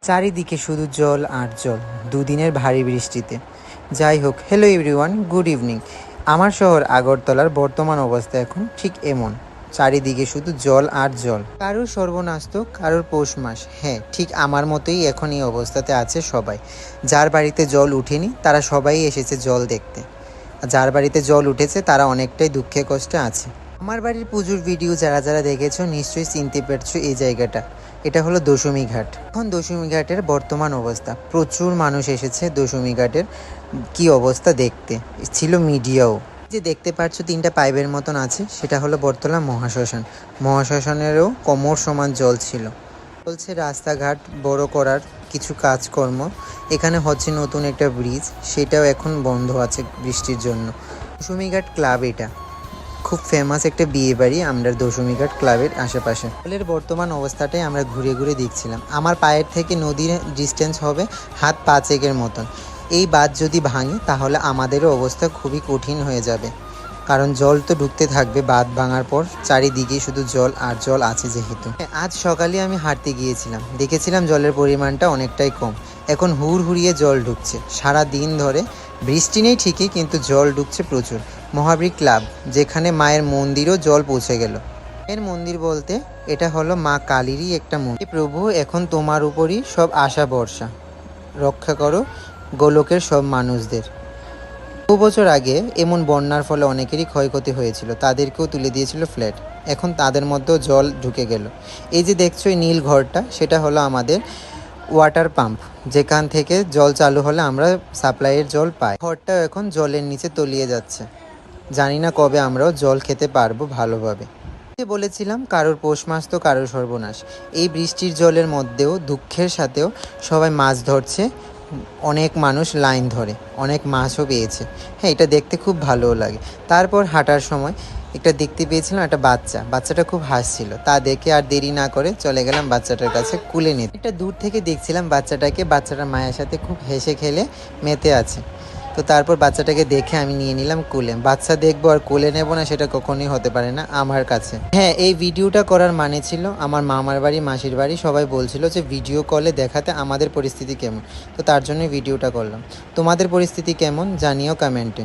চারিদিকে শুধু জল আর জল দুদিনের ভারী বৃষ্টিতে। যাই হোক, হ্যালো এভরিওয়ান, গুড ইভিনিং। আমার শহর আগরতলার বর্তমান অবস্থা এখন ঠিক এমন। চারিদিকে শুধু জল আর জল। কারোর সর্বনাশ তো কারোর পৌষ মাস। হ্যাঁ, ঠিক আমার মতোই এখন এই অবস্থাতে আছে সবাই। যার বাড়িতে জল উঠেনি তারা সবাই এসেছে জল দেখতে। যার বাড়িতে জল উঠেছে তারা অনেকটাই দুঃখে কষ্টে আছে। আমার বাড়ির পুজোর ভিডিও যারা যারা দেখেছো নিশ্চয়ই চিনতে পারছো এই জায়গাটা। এটা হলো দশমী ঘাট। এখন দশমী ঘাটের বর্তমান অবস্থা, প্রচুর মানুষ এসেছে দশমী ঘাটের কি অবস্থা দেখতে। ছিল মিডিয়াও। যে দেখতে পাচ্ছ তিনটা পাইপের মতন আছে, সেটা হলো বর্তলা মহাশ্মশান। মহাশ্মশানেরও কোমর সমান জল ছিল। চলছে রাস্তাঘাট বড় করার কিছু কাজকর্ম। এখানে হচ্ছে নতুন একটা ব্রিজ, সেটাও এখন বন্ধ আছে বৃষ্টির জন্য। দশমীঘাট ক্লাব এটা খুব ফেমাস একটা বিয়ে বাড়ি আমরা দশমীঘাট ক্লাবের আশেপাশে। জলের বর্তমান অবস্থাটাই আমরা ঘুরে ঘুরে দেখছিলাম। আমার পায়ের থেকে নদীর ডিস্টেন্স হবে হাত 5 মতন। এই বাঁধ যদি ভাঙে তাহলে আমাদেরও অবস্থা খুবই কঠিন হয়ে যাবে, কারণ জল তো ঢুকতে থাকবে বাঁধ ভাঙার পর। চারিদিকে শুধু জল আর জল আছে যেহেতু। আজ সকালে আমি হাঁটতে গিয়েছিলাম, দেখেছিলাম জলের পরিমাণটা অনেকটাই কম। এখন হুড়হুড়িয়ে জল ঢুকছে সারা দিন ধরে। বৃষ্টি নেই ঠিকই, কিন্তু জল ঢুকছে প্রচুর। মহাবীর ক্লাব, যেখানে মায়ের মন্দিরও জল পৌঁছে গেল। এর মন্দির বলতে এটা হলো মা কালীরই একটা মন্দির। প্রভু, এখন তোমার উপরই সব আশা ভরসা, রক্ষা করো গোলকের সব মানুষদের। 2 বছর আগে এমন বন্যার ফলে অনেকেরই ক্ষয়ক্ষতি হয়েছিল, তাদেরকেও তুলে দিয়েছিল ফ্ল্যাট। এখন তাদের মধ্যেও জল ঢুকে গেল। এই যে দেখছো এই নীল ঘরটা, সেটা হলো আমাদের ওয়াটার পাম্প, যেখান থেকে জল চালু হলে আমরা সাপ্লাইয়ের জল পাই। ঘরটাও এখন জলের নিচে তলিয়ে যাচ্ছে। জানি না কবে আমরাও জল খেতে পারবো ভালোভাবে। বলেছিলাম কারোর পৌষ মাস তো কারোর সর্বনাশ। এই বৃষ্টির জলের মধ্যেও দুঃখের সাথেও সবাই মাছ ধরছে। অনেক মানুষ লাইন ধরে অনেক মাছও পেয়েছে। হ্যাঁ, এটা দেখতে খুব ভালোও লাগে। তারপর হাঁটার সময় একটা দেখতে পেয়েছিলাম একটা বাচ্চাটা খুব হাসছিল। তা দেখে আর দেরি না করে চলে গেলাম বাচ্চাটার কাছে কুলে নিতে। এটা দূর থেকে দেখছিলাম বাচ্চাটাকে, বাচ্চাটার মায়ের সাথে খুব হেসে খেলে মেতে আছে। তো তারপর বাচ্চাটাকে দেখে আমি নিয়ে নিলাম কুলে। বাচ্চা দেখবো আর কুলে নেবো না, সেটা কখনোই হতে পারে না আমার কাছে। হ্যাঁ, এই ভিডিওটা করার মানে ছিল আমার মামার বাড়ি মাসির বাড়ি সবাই বলছিল যে ভিডিও কলে দেখাতে আমাদের পরিস্থিতি কেমন। তো তার জন্যই ভিডিওটা করলাম। তোমাদের পরিস্থিতি কেমন জানিও কমেন্টে।